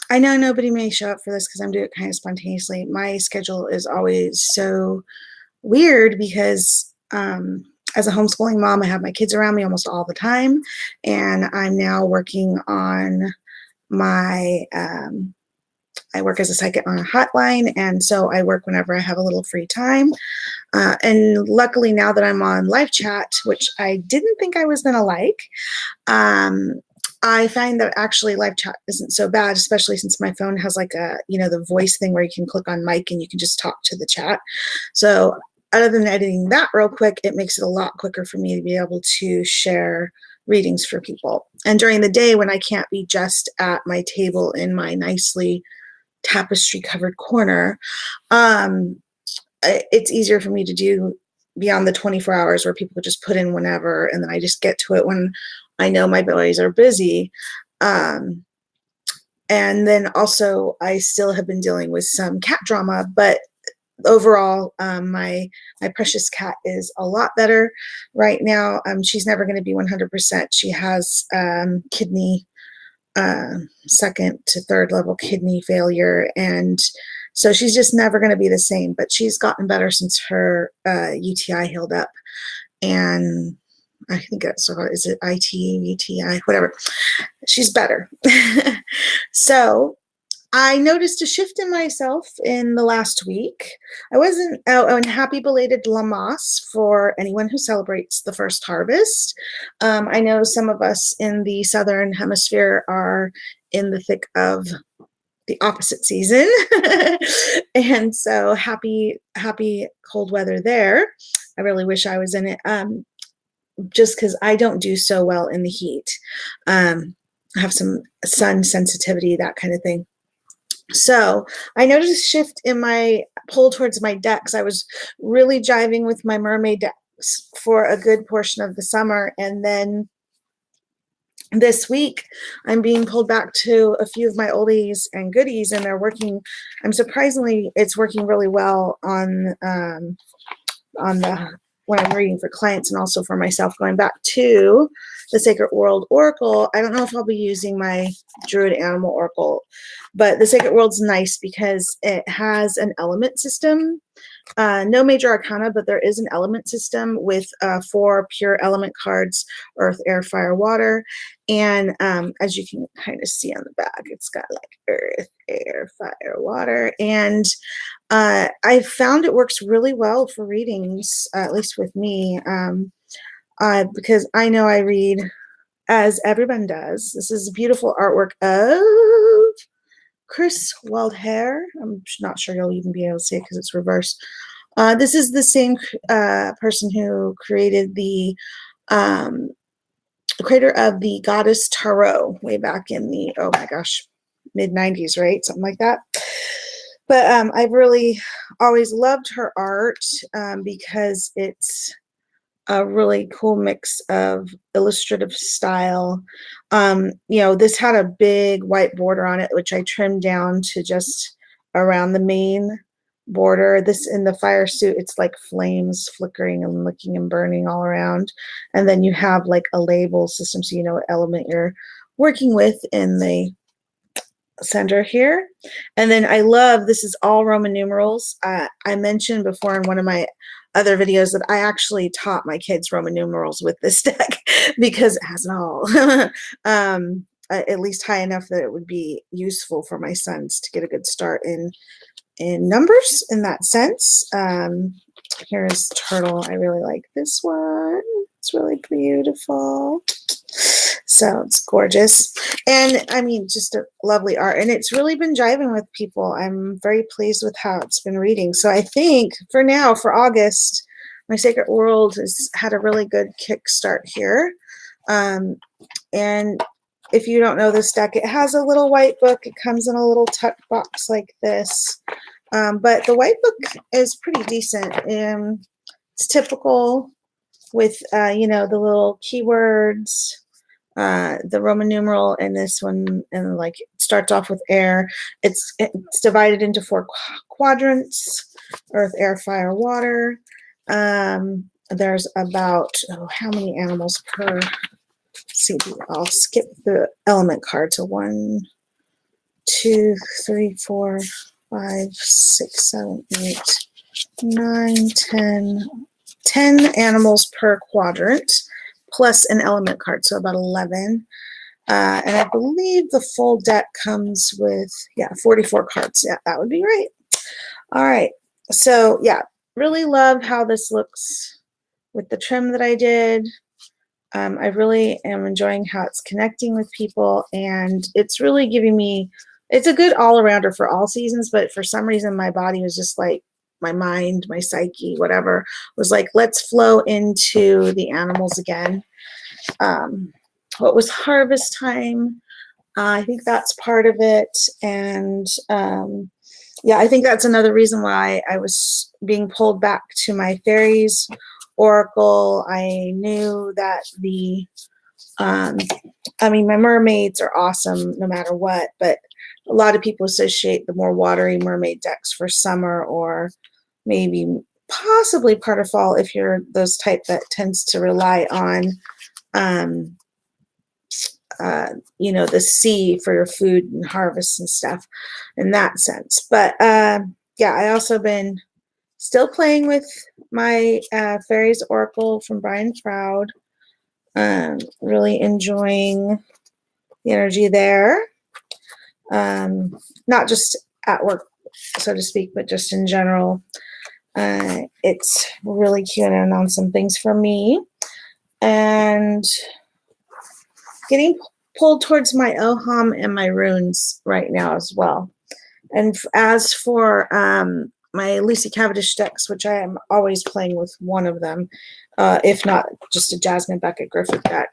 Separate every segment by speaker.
Speaker 1: I know nobody may show up for this because I'm doing it kind of spontaneously. My schedule is always so weird because as a homeschooling mom, I have my kids around me almost all the time, and I'm now working on my I work as a psychic on a hotline, and so I work whenever I have a little free time. And luckily, now that I'm on live chat, which I didn't think I was going to like, um, I find that actually live chat isn't so bad, especially since my phone has like a, the voice thing where you can click on mic and you can just talk to the chat. So other than editing that real quick, it makes it a lot quicker for me to be able to share readings for people. And during the day when I can't be just at my table in my nicely tapestry covered corner, it's easier for me to do beyond the 24 hours where people just put in whenever, and then I just get to it when I know my boys are busy. And then also I still have been dealing with some cat drama, but overall, my precious cat is a lot better right now. She's never going to be 100%. She has kidney second to third level kidney failure, and so she's just never going to be the same, but she's gotten better since her UTI healed up. And I think that's, is it IT, UTI, whatever. She's better. So I noticed a shift in myself in the last week. I wasn't and happy belated Lamas for anyone who celebrates the first harvest. I know some of us in the Southern Hemisphere are in the thick of the opposite season. And so happy cold weather there. I really wish I was in it, just because I don't do so well in the heat. I have some sun sensitivity, that kind of thing. So I noticed a shift in my pull towards my decks. I was really jiving with my mermaid decks for a good portion of the summer, and then this week I'm being pulled back to a few of my oldies and goodies, and they're working. It's working really well on the when I'm reading for clients and also for myself. Going back to the Sacred World Oracle, I don't know if I'll be using my Druid Animal Oracle, but the Sacred World's nice because it has an element system. No major arcana, but there is an element system with 4 pure element cards: earth, air, fire, water. And as you can kind of see on the back, it's got like earth, air, fire, water. And I found it works really well for readings, at least with me, because I know I read as everyone does. This is beautiful artwork of Chris Waldhair. I'm not sure you'll even be able to see it because it's reversed. This is the same person who created the creator of the Goddess Tarot way back in the, oh my gosh, mid-90s, right? Something like that. But I've really always loved her art because it's a really cool mix of illustrative style. This had a big white border on it, which I trimmed down to just around the main border. This in the fire suit, it's like flames flickering and licking and burning all around. And then you have like a label system so you know what element you're working with in the center here. And then I love, this is all Roman numerals. I mentioned before in one of my other videos that I actually taught my kids Roman numerals with this deck because it has it all. At least high enough that it would be useful for my sons to get a good start in numbers in that sense. Here's Turtle. I really like this one. It's really beautiful. So it's gorgeous. And I mean, just a lovely art. And it's really been jiving with people. I'm very pleased with how it's been reading. So I think for now, for August, my Sacred World has had a really good kickstart here. And if you don't know this deck, it has a little white book. It comes in a little tuck box like this. But the white book is pretty decent. It's typical with, the little keywords, the Roman numeral, and this one, and like it starts off with air. It's divided into 4 quadrants: earth, air, fire, water. There's about, how many animals per? See, I'll skip the element card. So 1, 2, 3, 4, 5, 6, 7, 8, 9, 10 animals per quadrant, plus an element card, so about 11. And I believe the full deck comes with, 44 cards. Yeah, that would be right. All right. So, yeah, really love how this looks with the trim that I did. I really am enjoying how it's connecting with people, and it's really giving me, it's a good all-arounder for all seasons, but for some reason my body was just like, my mind, my psyche, whatever, was like, let's flow into the animals again. What was harvest time? I think that's part of it. And yeah, I think that's another reason why I was being pulled back to my fairies oracle. I knew that I mean, my mermaids are awesome no matter what, but a lot of people associate the more watery mermaid decks for summer, or maybe possibly part of fall if you're those type that tends to rely on you know, the sea for your food and harvests and stuff in that sense. But yeah, I also been still playing with my Fairies Oracle from Brian Froud. Really enjoying the energy there. Not just at work, so to speak, but just in general. It's really cueing in on some things for me. And getting pulled towards my Oham and my runes right now as well. And as for my Lucy Cavendish decks, which I am always playing with one of them, if not just a Jasmine Beckett Griffith deck.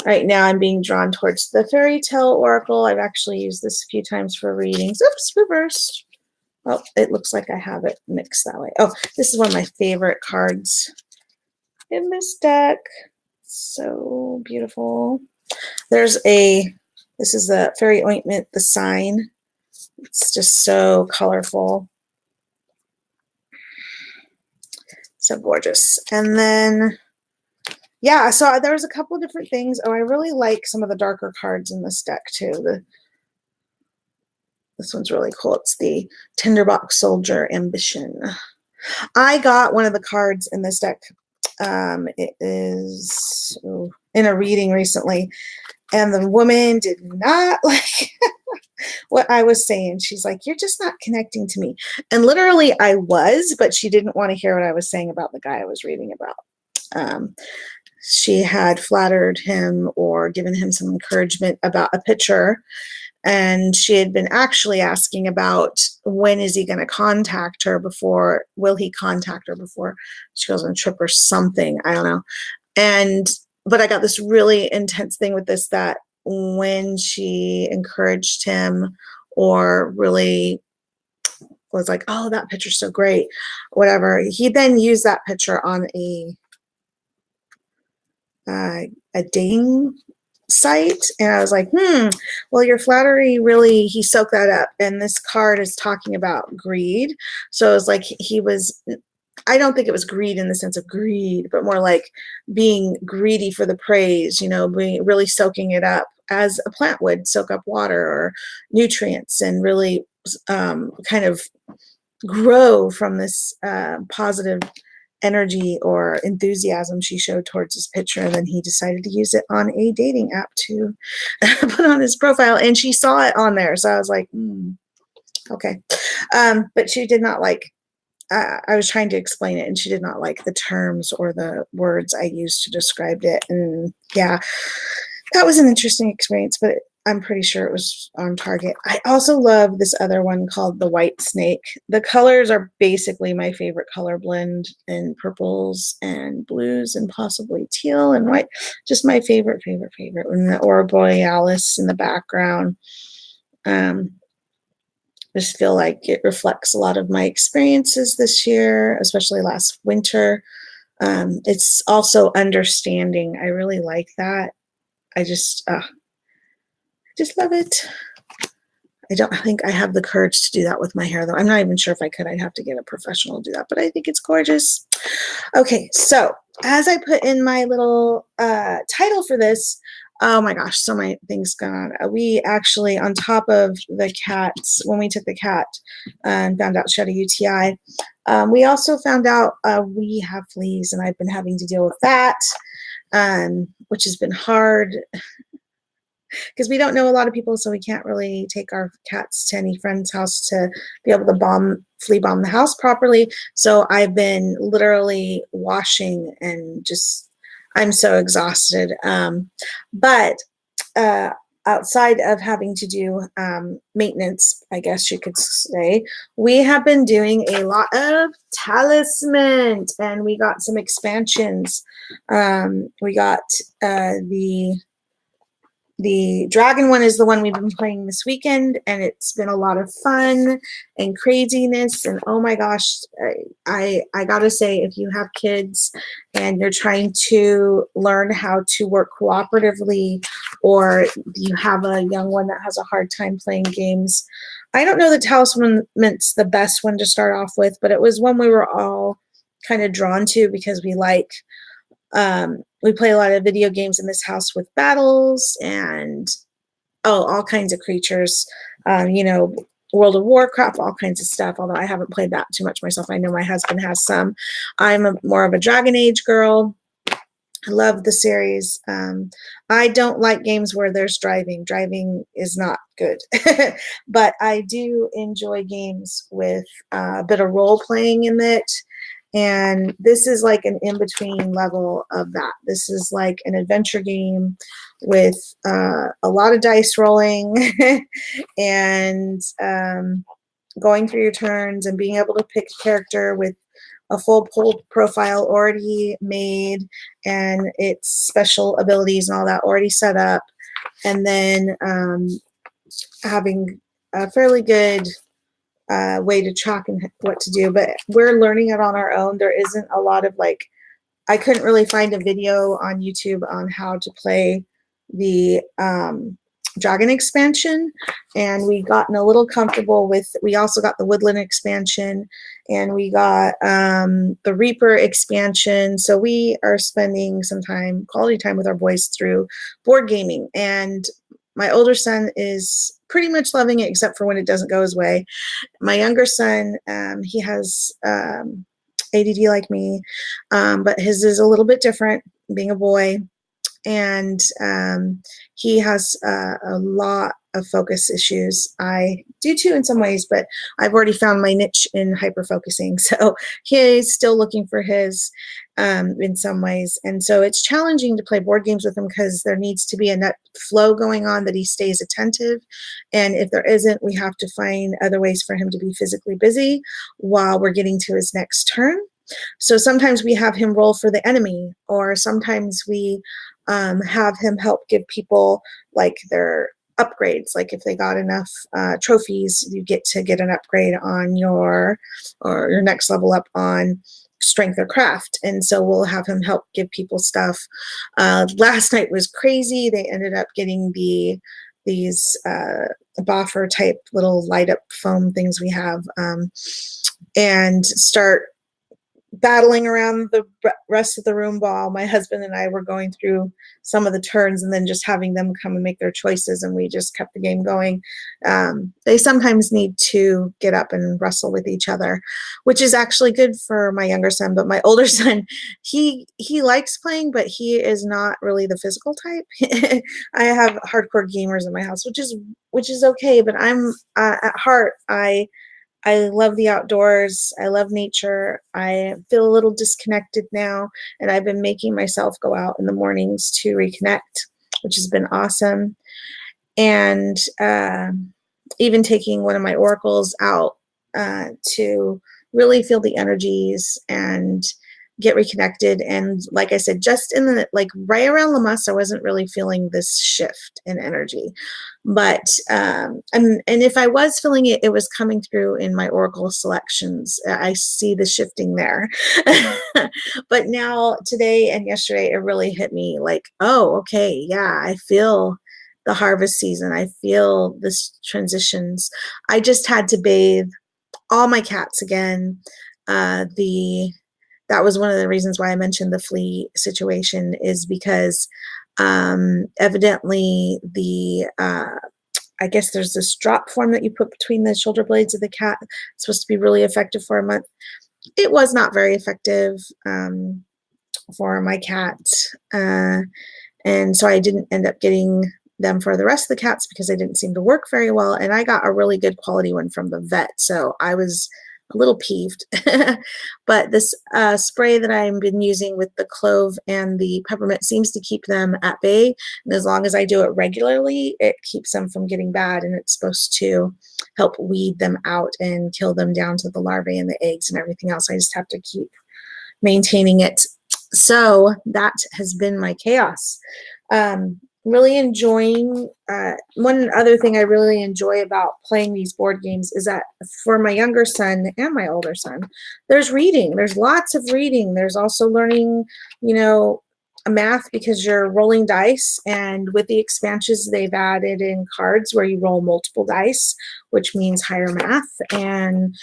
Speaker 1: Right now I'm being drawn towards the Fairy Tale Oracle. I've actually used this a few times for readings. Oops, reversed. Oh, it looks like I have it mixed that way. Oh, this is one of my favorite cards in this deck. So beautiful. This is the Fairy Ointment, the sign. It's just so colorful. So gorgeous. And then, yeah, so there was a couple of different things. Oh, I really like some of the darker cards in this deck too. This one's really cool. It's the Tinderbox Soldier Ambition. I got one of the cards in this deck. It is in a reading recently, and the woman did not like what I was saying. She's like, you're just not connecting to me. And literally I was, but she didn't want to hear what I was saying about the guy I was reading about. She had flattered him or given him some encouragement about a picture. And she had been actually asking about when is he going to contact her before, will he contact her before she goes on a trip or something. I don't know. But I got this really intense thing with this, that when she encouraged him or really was like, oh, that picture's so great, whatever, he then used that picture on a dating site, and I was like, well, your flattery really, he soaked that up. And this card is talking about greed. So it was like I don't think it was greed in the sense of greed, but more like being greedy for the praise, you know, really soaking it up as a plant would soak up water or nutrients, and really kind of grow from this positive energy or enthusiasm she showed towards his picture. And then he decided to use it on a dating app to put on his profile, and she saw it on there. So I was like, okay. But she did not like, I was trying to explain it, and she did not like the terms or the words I used to describe it. And yeah, that was an interesting experience, but I'm pretty sure it was on target. I also love this other one called the White Snake. The colors are basically my favorite color blend, in purples and blues and possibly teal and white. Just my favorite. And the Aurora Borealis in the background. Just feel like it reflects a lot of my experiences this year, especially last winter. It's also understanding. I really like that. I just love it. I don't think I have the courage to do that with my hair, though. I'm not even sure if I could. I'd have to get a professional to do that, but I think it's gorgeous. Okay, so as I put in my little title for this, Oh my gosh, so many things going on. We actually, on top of the cats, when we took the cat and found out she had a UTI, we also found out we have fleas, and I've been having to deal with that, which has been hard because we don't know a lot of people, so we can't really take our cats to any friend's house to be able to flea bomb the house properly. So I've been literally washing and just, I'm so exhausted. But uh, outside of having to do maintenance, I guess you could say, we have been doing a lot of talisman, and we got some expansions. We got the dragon one is the one we've been playing this weekend, and it's been a lot of fun and craziness. And oh my gosh, I gotta say, if you have kids and you're trying to learn how to work cooperatively, or you have a young one that has a hard time playing games, I don't know that Talisman's the best one to start off with, but it was one we were all kind of drawn to because we play a lot of video games in this house with battles and all kinds of creatures, World of Warcraft, all kinds of stuff, although I haven't played that too much myself. I know my husband has some. I'm more of a Dragon Age girl. I love the series. I don't like games where there's driving. Driving is not good. But I do enjoy games with a bit of role playing in it. And this is like an in-between level of that. This is like an adventure game with a lot of dice rolling and going through your turns and being able to pick a character with a full profile already made and its special abilities and all that already set up. And then having a fairly good way to track and what to do, but we're learning it on our own. There isn't a lot of I couldn't really find a video on YouTube on how to play the Dragon expansion, and we gotten a little comfortable with, we also got the Woodland expansion, and we got the Reaper expansion. So we are spending some quality time with our boys through board gaming, and my older son is pretty much loving it, except for when it doesn't go his way. My younger son, he has ADD like me, but his is a little bit different, being a boy, and he has a lot of focus issues. I do too in some ways, but I've already found my niche in hyper focusing, so he's still looking for his in some ways. And so it's challenging to play board games with him because there needs to be a net flow going on, that he stays attentive, and if there isn't, we have to find other ways for him to be physically busy while we're getting to his next turn. So sometimes we have him roll for the enemy, or sometimes we have him help give people like their upgrades. Like if they got enough trophies, you get to get an upgrade on your next level up on strength or craft. And so we'll have him help give people stuff. Last night was crazy. They ended up getting these boffer type little light up foam things we have, and start battling around the rest of the room while my husband and I were going through some of the turns, and then just having them come and make their choices, and we just kept the game going. They sometimes need to get up and wrestle with each other, which is actually good for my younger son. But my older son, he likes playing, but he is not really the physical type. I have hardcore gamers in my house, which is okay, but I'm at heart, I love the outdoors. I love nature. I feel a little disconnected now, and I've been making myself go out in the mornings to reconnect, which has been awesome. And even taking one of my oracles out to really feel the energies and get reconnected. And like I said, just in the right around Lamas, I wasn't really feeling this shift in energy, but and if I was feeling it, it was coming through in my oracle selections. I see the shifting there. But now today and yesterday, it really hit me like, oh, okay, yeah, I feel the harvest season. I feel this transitions. I just had to bathe all my cats again. That was one of the reasons why I mentioned the flea situation, is because Evidently, I guess there's this drop form that you put between the shoulder blades of the cat. It's supposed to be really effective for a month. It was not very effective for my cat. And so I didn't end up getting them for the rest of the cats because they didn't seem to work very well. And I got a really good quality one from the vet. So I was a little peeved. But this spray that I've been using with the clove and the peppermint seems to keep them at bay. And as long as I do it regularly, it keeps them from getting bad. And it's supposed to help weed them out and kill them down to the larvae and the eggs and everything else. I just have to keep maintaining it. So that has been my chaos. Really enjoying, one other thing I really enjoy about playing these board games is that for my younger son and my older son, there's reading. There's lots of reading. There's also learning, math because you're rolling dice. And with the expansions, they've added in cards where you roll multiple dice, which means higher math. And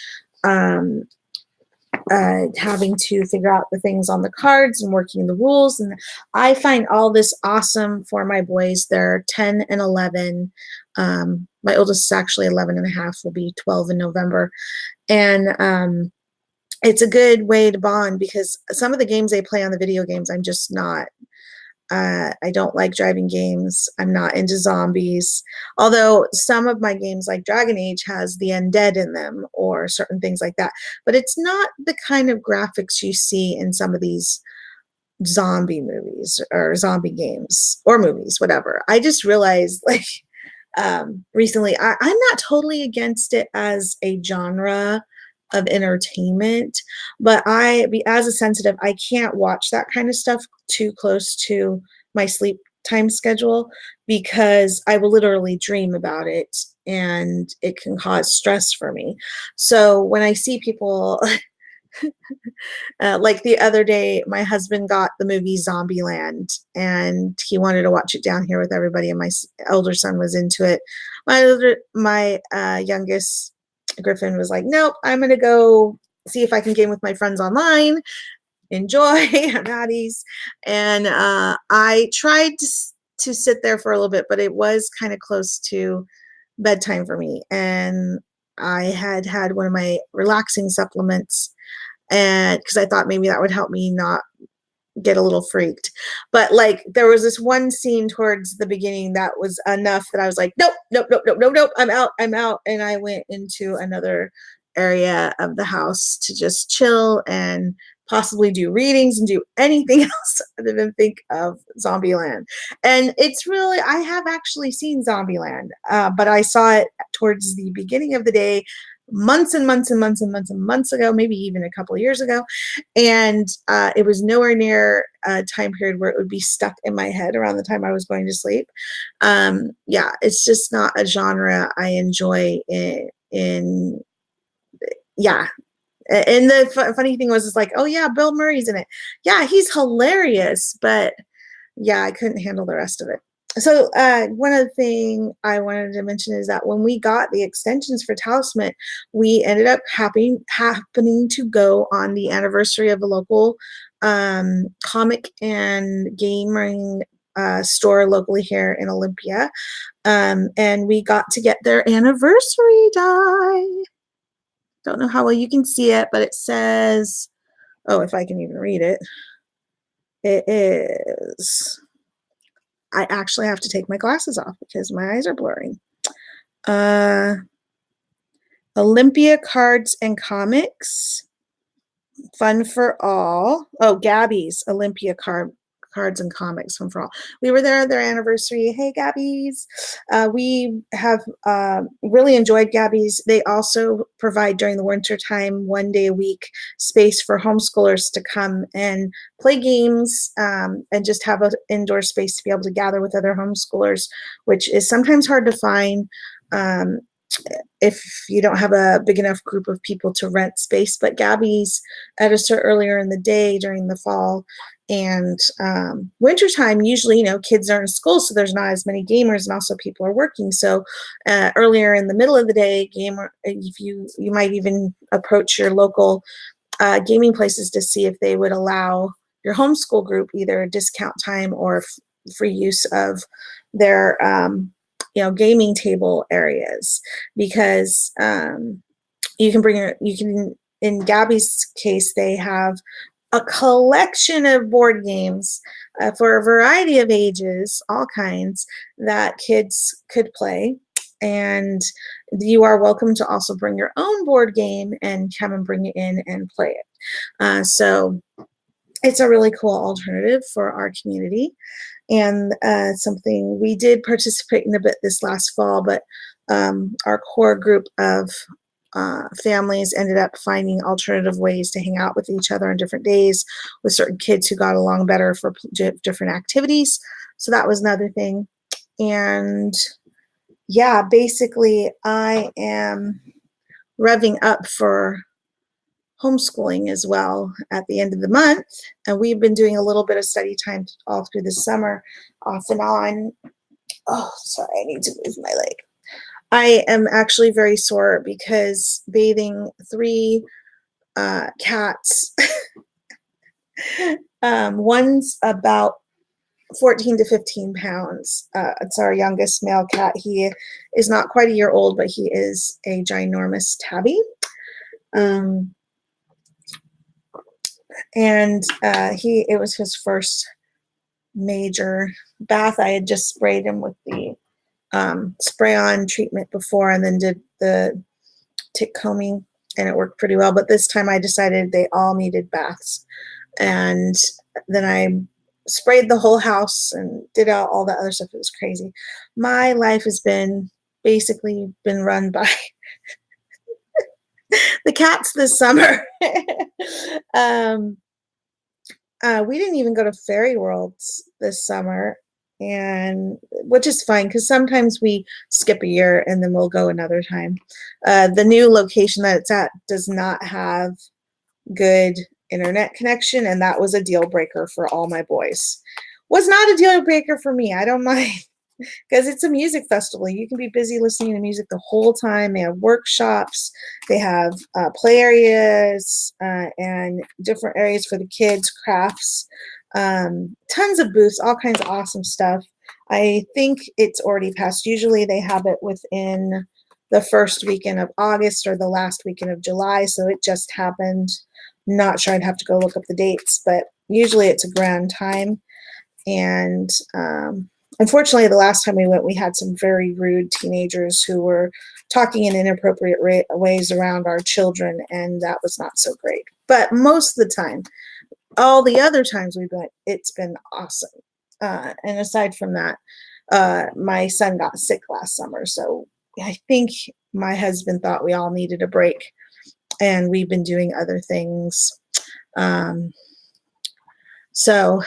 Speaker 1: having to figure out the things on the cards and working the rules. And I find all this awesome for my boys. They're 10 and 11. My oldest is actually 11 and a half, will be 12 in November. And it's a good way to bond because some of the games they play on the video games, I'm just not. I don't like driving games. I'm not into zombies. Although some of my games like Dragon Age has the undead in them or certain things like that. But it's not the kind of graphics you see in some of these zombie movies or zombie games or movies, whatever. I just realized recently, I'm not totally against it as a genre of entertainment, but as a sensitive, I can't watch that kind of stuff too close to my sleep time schedule because I will literally dream about it and it can cause stress for me. So when I see people like the other day, my husband got the movie Zombieland and he wanted to watch it down here with everybody, and my elder son was into it. My youngest Griffin was like, nope, I'm going to go see if I can game with my friends online. Enjoy, Natties. And I tried to sit there for a little bit, but it was kind of close to bedtime for me. And I had one of my relaxing supplements, and because I thought maybe that would help me not get a little freaked. But there was this one scene towards the beginning that was enough that I was like, nope, nope, nope, nope, nope, nope, I'm out. And I went into another area of the house to just chill and possibly do readings and do anything else other than think of Zombieland. And it's really, I have actually seen Zombieland, but I saw it towards the beginning of the day, months and months and months and months and months ago, maybe even a couple of years ago. And it was nowhere near a time period where it would be stuck in my head around the time I was going to sleep. Yeah, it's just not a genre I enjoy yeah. And the funny thing was, it's like, oh yeah, Bill Murray's in it. Yeah, he's hilarious, but yeah, I couldn't handle the rest of it. So one other thing I wanted to mention is that when we got the extensions for Talisman, we ended up happening to go on the anniversary of a local comic and gaming store locally here in Olympia. And we got to get their anniversary die. Don't know how well you can see it, but it says, oh, if I can even read it, it is, I actually have to take my glasses off because my eyes are blurring. Olympia Cards and Comics, Fun for All. Oh, Gabby's Olympia Cards and Comics, Fun for All. We were there at their anniversary. Hey, Gabby's. We have really enjoyed Gabby's. They also provide during the winter time, 1 day a week, space for homeschoolers to come and play games and just have an indoor space to be able to gather with other homeschoolers, which is sometimes hard to find if you don't have a big enough group of people to rent space. But Gabby's at a start earlier in the day during the fall and wintertime, usually, kids are in school, so there's not as many gamers, and also people are working. So earlier in the middle of the day, if you might even approach your local gaming places to see if they would allow your homeschool group either a discount time or free use of their gaming table areas, because you can, in Gabby's case, they have a collection of board games for a variety of ages, all kinds, that kids could play. And you are welcome to also bring your own board game and come and bring it in and play it. So it's a really cool alternative for our community, and something we did participate in a bit this last fall, but our core group of families ended up finding alternative ways to hang out with each other on different days with certain kids who got along better for different activities. So that was another thing. And yeah, basically I am revving up for homeschooling as well at the end of the month. And we've been doing a little bit of study time all through the summer, off and on. Oh, sorry, I need to move my leg. I am actually very sore because bathing 3 cats, one's about 14 to 15 pounds. It's our youngest male cat. He is not quite a year old, but he is a ginormous tabby. And it was his first major bath. I had just sprayed him with the spray-on treatment before, and then did the tick combing, and it worked pretty well. But this time I decided they all needed baths, and then I sprayed the whole house and did all the other stuff. It was crazy. My life has basically been run by the cats this summer. We didn't even go to Fairy Worlds this summer, and which is fine because sometimes we skip a year and then we'll go another time. The new location that it's at does not have good internet connection, and that was a deal breaker for all my boys. Was not a deal breaker for me. I don't mind, because it's a music festival. You can be busy listening to music the whole time. They have workshops, they have play areas, and different areas for the kids, crafts, tons of booths, all kinds of awesome stuff. I think it's already passed. Usually they have it within the first weekend of August or the last weekend of July, so it just happened. Not sure, I'd have to go look up the dates, but usually it's a grand time. And unfortunately, the last time we went, we had some very rude teenagers who were talking in inappropriate ways around our children, and that was not so great. But most of the time, all the other times we've went, it's been awesome. And aside from that, my son got sick last summer, so I think my husband thought we all needed a break, and we've been doing other things. So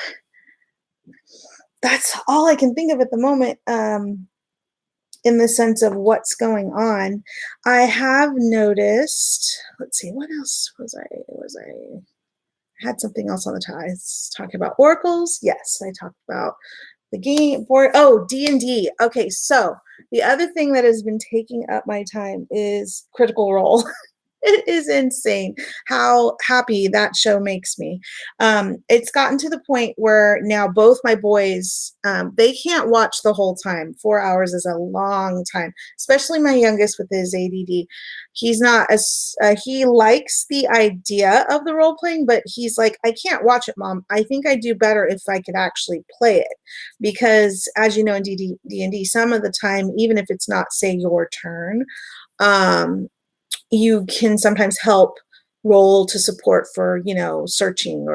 Speaker 1: that's all I can think of at the moment, in the sense of what's going on. I have noticed, let's see, what else was I had something else on the tie. I was talking about oracles. Yes, I talked about the game board. Oh, D&D. Okay, so the other thing that has been taking up my time is Critical Role. It is insane how happy that show makes me. It's gotten to the point where now both my boys, they can't watch the whole time. 4 hours is a long time, especially my youngest with his ADD. He's not as, he likes the idea of the role playing, but he's like, I can't watch it, Mom. I think I'd do better if I could actually play it. Because as you know, in D&D, some of the time, even if it's not, say, your turn, you can sometimes help roll to support for, searching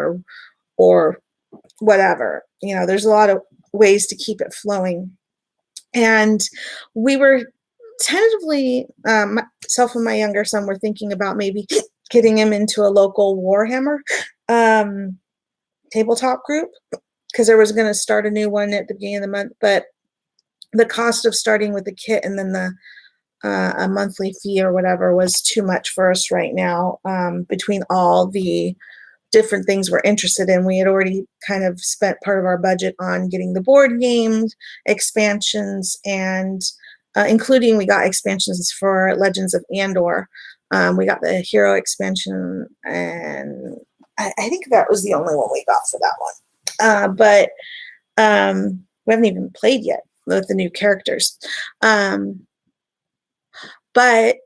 Speaker 1: or whatever. There's a lot of ways to keep it flowing. And we were tentatively, myself and my younger son were thinking about maybe getting him into a local Warhammer tabletop group, because there was going to start a new one at the beginning of the month, but the cost of starting with the kit and then a monthly fee or whatever was too much for us right now. Between all the different things we're interested in, we had already kind of spent part of our budget on getting the board games, expansions, and including we got expansions for Legends of Andor. We got the Hero expansion, and I think that was the only one we got for that one. But We haven't even played yet with the new characters. But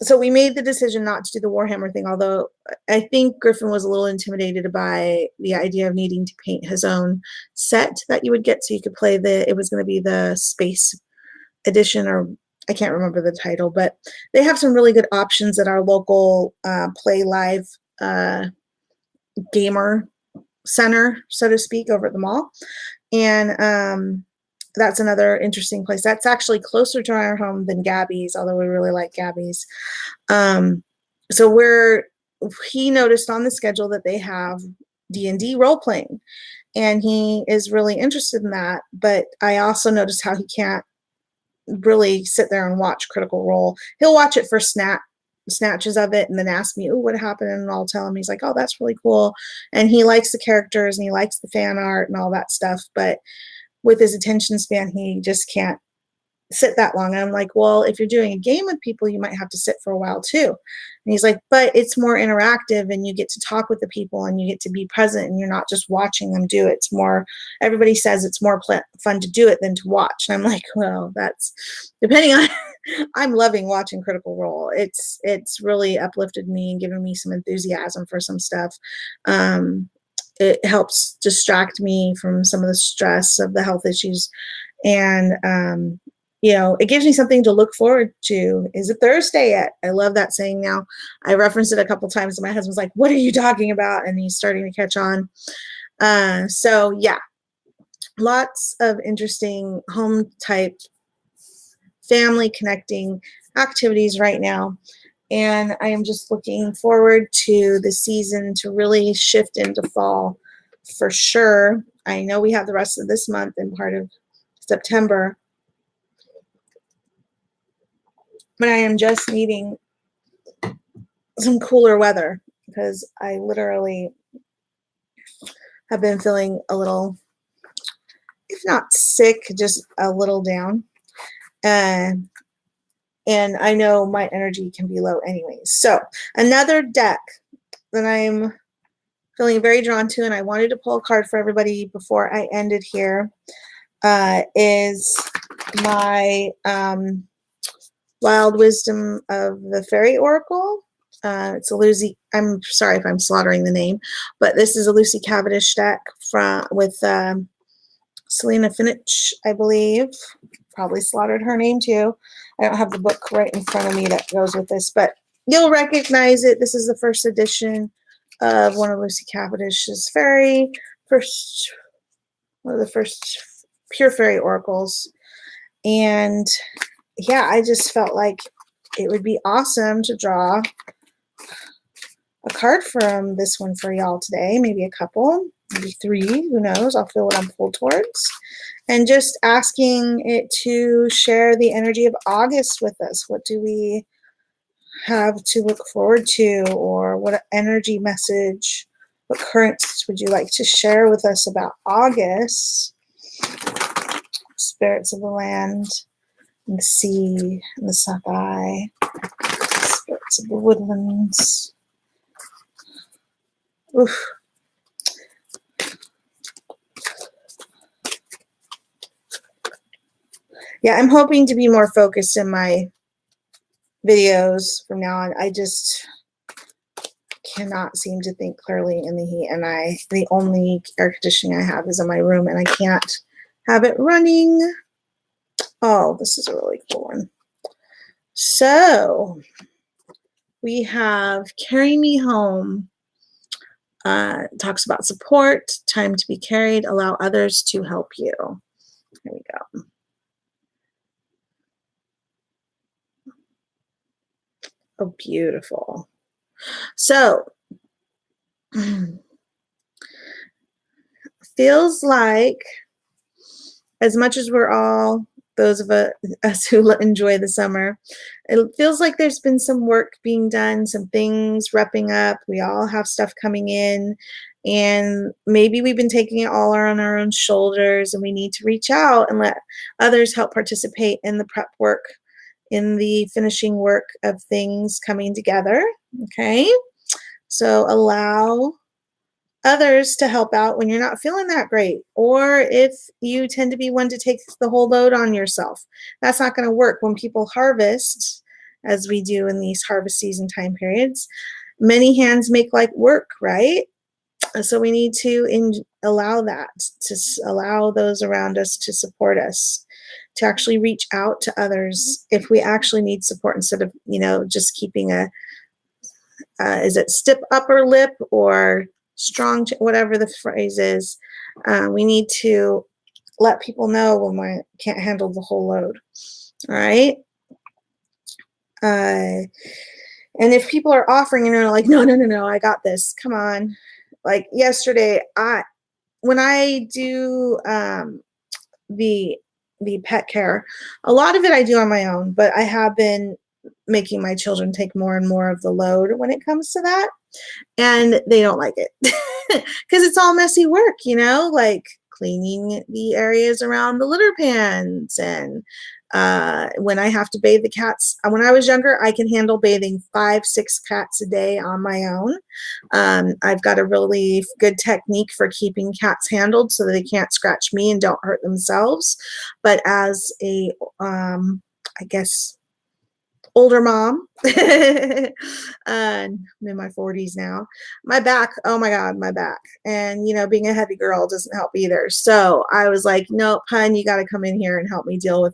Speaker 1: so we made the decision not to do the Warhammer thing, although I think Griffin was a little intimidated by the idea of needing to paint his own set that you would get so you could play it was going to be the Space Edition, or I can't remember the title, but they have some really good options at our local Play Live gamer center, so to speak, over at the mall. And that's another interesting place. That's actually closer to our home than Gabby's, although we really like Gabby's. So he noticed on the schedule that they have D&D role playing, and he is really interested in that. But I also noticed how he can't really sit there and watch Critical Role. He'll watch it for snatches of it and then ask me, oh, what happened? And I'll tell him. He's like, oh, that's really cool. And he likes the characters and he likes the fan art and all that stuff. But with his attention span, he just can't sit that long. And I'm like, well, if you're doing a game with people, you might have to sit for a while too. And he's like, but it's more interactive and you get to talk with the people and you get to be present and you're not just watching them do it. It's more, everybody says it's more fun to do it than to watch. And I'm like, well, that's depending on, I'm loving watching Critical Role. It's really uplifted me and given me some enthusiasm for some stuff. It helps distract me from some of the stress of the health issues. And, it gives me something to look forward to. Is it Thursday yet? I love that saying now. I referenced it a couple times and my husband's like, what are you talking about? And he's starting to catch on. So yeah, lots of interesting home type family connecting activities right now. And I am just looking forward to the season to really shift into fall for sure. I know we have the rest of this month and part of September, but I am just needing some cooler weather because I literally have been feeling a little, if not sick, just a little down. And I know my energy can be low anyways. So another deck that I'm feeling very drawn to, and I wanted to pull a card for everybody before I ended here, is my Wild Wisdom of the Fairy Oracle. It's a Lucy. I'm sorry if I'm slaughtering the name, but this is a Lucy Cavendish deck with Selena Finich, I believe. Probably slaughtered her name too. I don't have the book right in front of me that goes with this, but you'll recognize it. This is the first edition of one of Lucy Cavendish's one of the first pure fairy oracles. And yeah, I just felt like it would be awesome to draw a card from this one for y'all today. Maybe a couple, maybe 3, who knows? I'll feel what I'm pulled towards. And just asking it to share the energy of August with us. What do we have to look forward to, or what energy message, what currents would you like to share with us about August? Spirits of the land and the sea and the sky, spirits of the woodlands. Oof. Yeah, I'm hoping to be more focused in my videos from now on. I just cannot seem to think clearly in the heat, and the only air conditioning I have is in my room, and I can't have it running. Oh, this is a really cool one. So we have Carry Me Home. Talks about support, time to be carried, allow others to help you. Here we go. Oh, beautiful. So feels like, as much as we're all, those of us who enjoy the summer, it feels like there's been some work being done, some things wrapping up. We all have stuff coming in, and maybe we've been taking it all on our own shoulders, and we need to reach out and let others help participate in the prep work, in the finishing work of things coming together. Okay, so allow others to help out when you're not feeling that great, or if you tend to be one to take the whole load on yourself. That's not going to work. When people harvest, as we do in these harvest season time periods, many hands make light work, right? So we need to allow that, to allow those around us to support us, to actually reach out to others if we actually need support, instead of, just keeping a, is it stiff upper lip or strong, whatever the phrase is. We need to let people know when we can't handle the whole load. All right. And if people are offering and they're like, no, I got this. Come on. Like yesterday, when I do the pet care, a lot of it I do on my own, but I have been making my children take more and more of the load when it comes to that, and they don't like it because it's all messy work, like cleaning the areas around the litter pans, and when I have to bathe the cats. When I was younger, I can handle bathing 5-6 cats a day on my own. I've got a really good technique for keeping cats handled so that they can't scratch me and don't hurt themselves. But as a, I guess, older mom, I'm in my 40s now, my back, oh my God, my back. And, being a heavy girl doesn't help either. So I was like, nope, hun, you got to come in here and help me deal with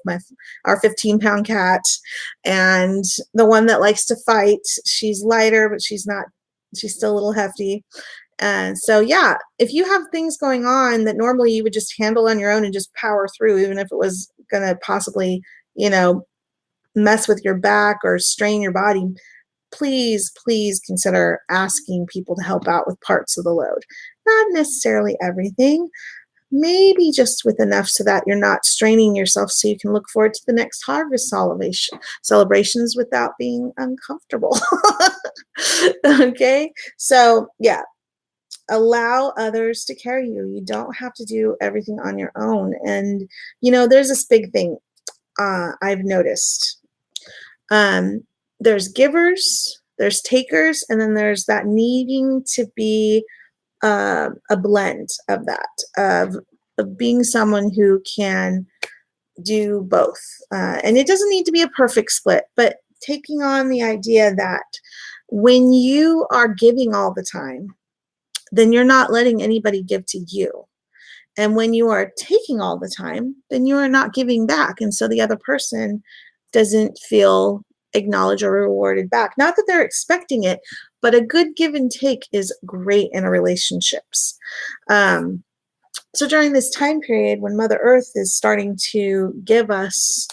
Speaker 1: our 15-pound cat. And the one that likes to fight, she's lighter, but she's still a little hefty. And so, yeah, if you have things going on that normally you would just handle on your own and just power through, even if it was going to possibly, mess with your back or strain your body, please consider asking people to help out with parts of the load. Not necessarily everything, maybe just with enough so that you're not straining yourself, so you can look forward to the next harvest celebrations without being uncomfortable. Okay, so yeah, allow others to carry you. You don't have to do everything on your own. And there's this big thing I've noticed. There's givers, there's takers, and then there's that needing to be a blend of that, of being someone who can do both. And it doesn't need to be a perfect split, but taking on the idea that when you are giving all the time, then you're not letting anybody give to you. And when you are taking all the time, then you are not giving back. And so the other person doesn't feel acknowledged or rewarded back. Not that they're expecting it, but a good give and take is great in relationships. So during this time period when Mother Earth is starting to give us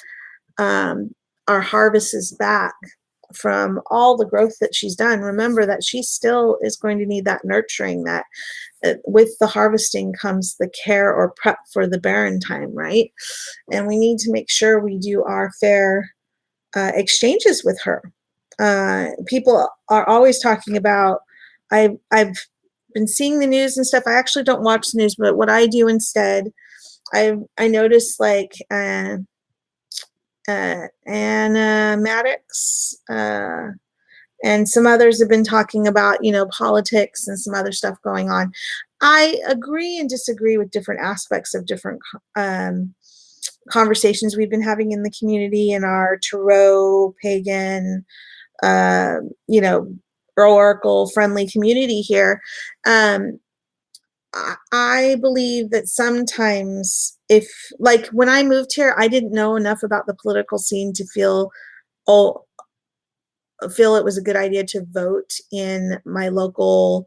Speaker 1: our harvests back from all the growth that she's done, remember that she still is going to need that nurturing, that with the harvesting comes the care or prep for the barren time, right? And we need to make sure we do our fair exchanges with her. People are always talking about, I've been seeing the news and stuff. I actually don't watch the news, but what I do instead, I noticed like Anna Maddox and some others have been talking about, politics and some other stuff going on. I agree and disagree with different aspects of different conversations we've been having in the community, in our tarot, pagan, oracle friendly community here. I believe that sometimes, if, like, when I moved here, I didn't know enough about the political scene to feel it was a good idea to vote in my local,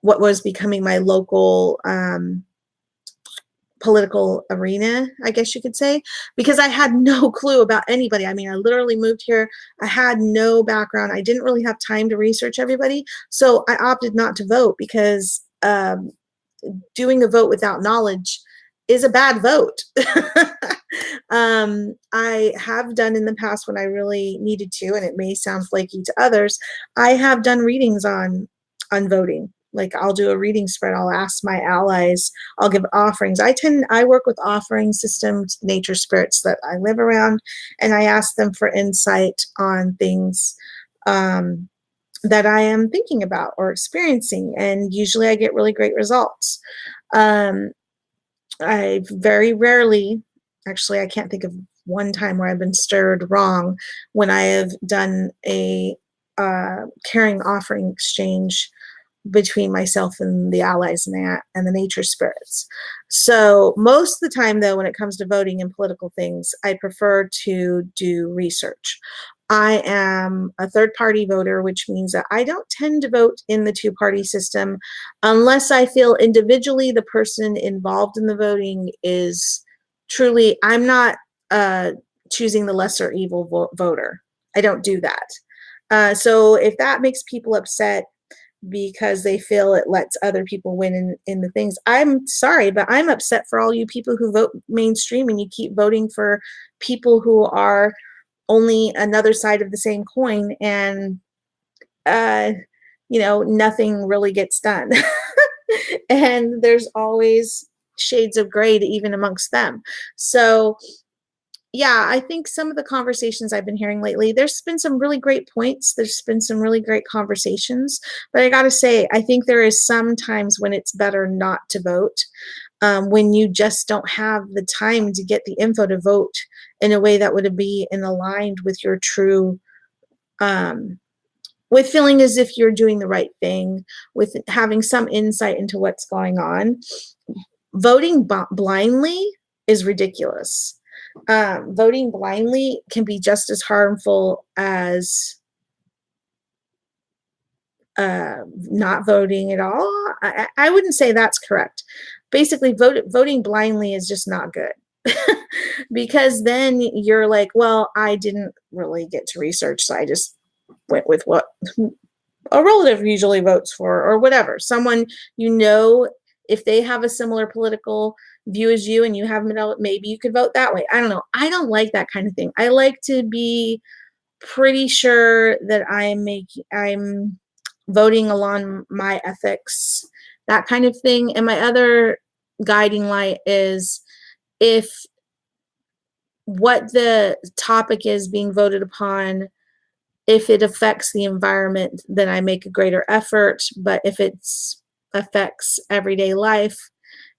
Speaker 1: what was becoming my local political arena, I guess you could say, because I had no clue about anybody. I mean, I literally moved here. I had no background. I didn't really have time to research everybody. So I opted not to vote, because doing a vote without knowledge is a bad vote. I have done in the past when I really needed to, and it may sound flaky to others, I have done readings on voting. Like, I'll do a reading spread. I'll ask my allies. I'll give offerings. I work with offering systems, nature spirits that I live around, and I ask them for insight on things that I am thinking about or experiencing. And usually I get really great results. Um, I very rarely, actually, I can't think of one time where I've been stirred wrong when I have done a caring offering exchange between myself and the allies and the nature spirits. So most of the time, though, when it comes to voting and political things, I prefer to do research. I am a third party voter, which means that I don't tend to vote in the two-party system unless I feel individually the person involved in the voting is truly, I'm not choosing the lesser evil voter. I don't do that. So if that makes people upset because they feel it lets other people win in the things, I'm sorry, but I'm upset for all you people who vote mainstream and you keep voting for people who are only another side of the same coin, and uh, nothing really gets done. And there's always shades of gray even amongst them. So yeah, I think some of the conversations I've been hearing lately, there's been some really great points. There's been some really great conversations. But I got to say, I think there is some times when it's better not to vote, when you just don't have the time to get the info to vote in a way that would be in aligned with your true, with feeling as if you're doing the right thing, with having some insight into what's going on. Voting blindly is ridiculous. Voting blindly can be just as harmful as not voting at all. I wouldn't say that's correct. Basically, voting blindly is just not good. Because then you're like, well, I didn't really get to research, so I just went with what a relative usually votes for, or whatever. Someone, if they have a similar political view as you and you haven't, maybe you could vote that way. I don't know. I don't like that kind of thing. I like to be pretty sure that I'm voting along my ethics, that kind of thing. And my other guiding light is, if what the topic is being voted upon, if it affects the environment, then I make a greater effort. But if it affects everyday life,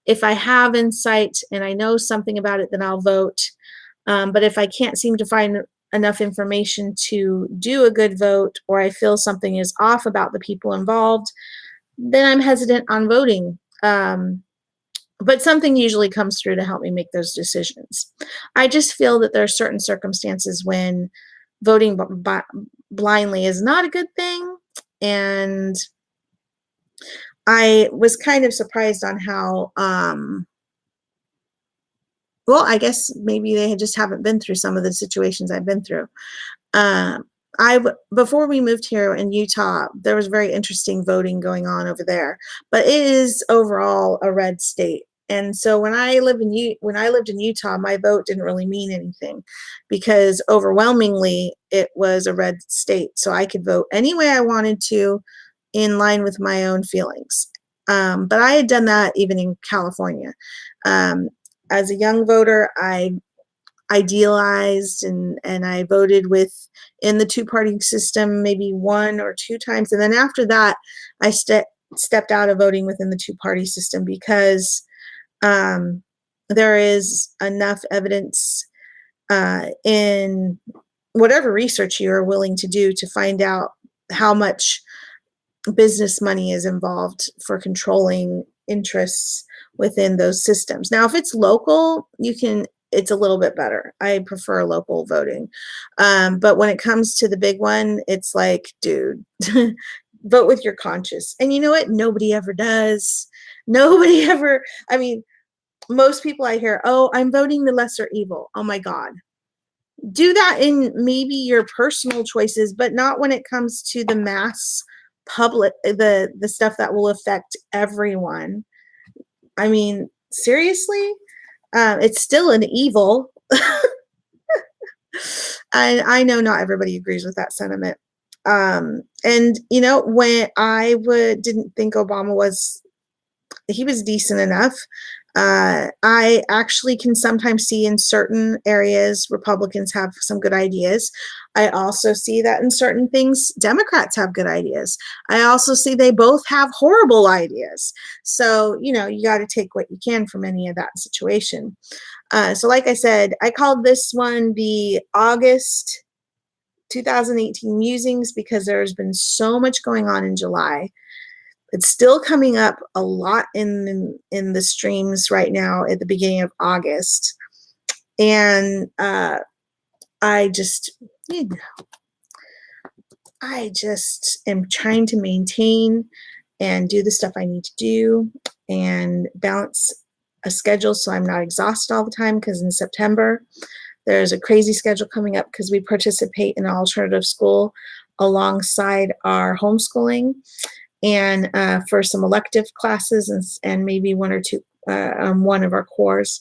Speaker 1: if I have insight and I know something about it, then I'll vote. But if I can't seem to find enough information to do a good vote, or I feel something is off about the people involved, then I'm hesitant on voting. But something usually comes through to help me make those decisions. I just feel that there are certain circumstances when voting blindly is not a good thing. And I was kind of surprised on how, well, I guess maybe they just haven't been through some of the situations I've been through. Before we moved here in Utah, there was very interesting voting going on over there, but it is overall a red state. And so when I lived in Utah, my vote didn't really mean anything because overwhelmingly it was a red state. So I could vote any way I wanted to in line with my own feelings. But I had done that even in California. As a young voter, I idealized and I voted in the two-party system maybe one or two times. And then after that, I stepped out of voting within the two-party system because there is enough evidence in whatever research you are willing to do to find out how much business money is involved for controlling interests within those systems. Now, if it's local, it's a little bit better. I prefer local voting. But when it comes to the big one, it's like, dude, vote with your conscience. And you know what? Nobody ever does. Nobody ever, I mean, most people I hear, oh, I'm voting the lesser evil. Oh my God. Do that in maybe your personal choices, but not when it comes to the mass public, the stuff that will affect everyone. I mean, seriously? It's still an evil. I know not everybody agrees with that sentiment. And when I didn't think Obama he was decent enough. I actually can sometimes see in certain areas Republicans have some good ideas. I also see that in certain things Democrats have good ideas. I also see they both have horrible ideas. So, you know, you got to take what you can from any of that situation. So like I said, I called this one the August 2018 Musings because there's been so much going on in July. It's still coming up a lot in the streams right now at the beginning of August. And I just, you know, I just am trying to maintain and do the stuff I need to do and balance a schedule so I'm not exhausted all the time, because in September there's a crazy schedule coming up because we participate in an alternative school alongside our homeschooling, and for some elective classes and maybe one or two one of our cores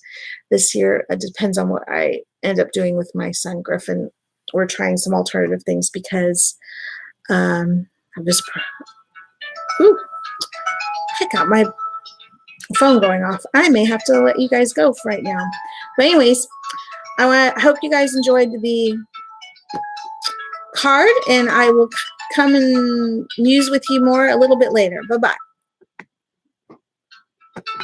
Speaker 1: this year. It depends on what I end up doing with my son Griffin. We're trying some alternative things because I'm just, whew, I got my phone going off. I may have to let you guys go for right now. But anyways, I hope you guys enjoyed the card, and I will come and muse with you more a little bit later. Bye-bye.